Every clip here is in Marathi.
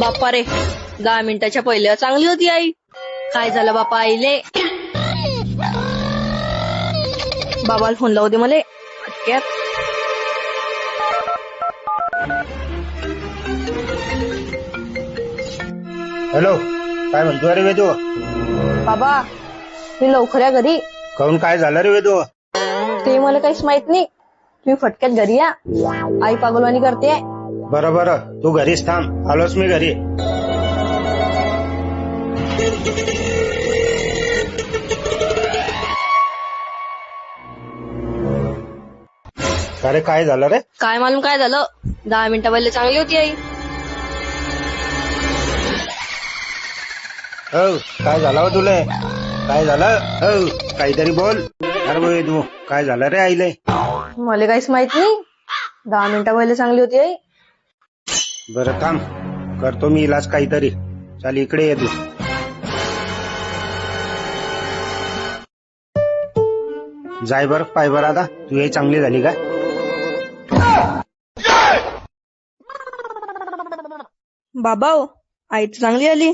बाप्पा रे, 10 मिनिटाच्या पहिले चांगली होती आई. काय झालं बापा आईले? बाबाला फोन लावू दे मले फटक्यात. हॅलो, काय म्हणतो रे वेदू? बाबा मी लवकर या घरी. काहून काय झालं रे वेदू? ते मला काहीच माहित नाही. तुम्ही फटक्यात घरी या. आई पागलवाणी करते. बरं बरं, तू घरीच थांब, आलोच मी घरी. अरे काय झालं रे? काय मालूम काय झालं. 10 मिनिटा पहिले चांगली होती आई. हो, काय झालं हो तुले? काय झालं? हो, काहीतरी बोल. अरे वेदू, काय झालं रे आईले? मला काहीच माहित नाही. 10 मिनिटा पहिले चांगली होती आई. बरं थांब, करतो मी इलाज काहीतरी. चल इकडे ये तू. जाय बर, पाय बर आता तू हे चांगली झाली का? बाबा हो, आई तर चांगली आली.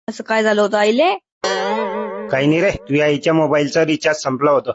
असं काय झालं होतं आईले? काही नाही रे, तुझ्या आईच्या मोबाईलचं रिचार्ज संपलं होतं.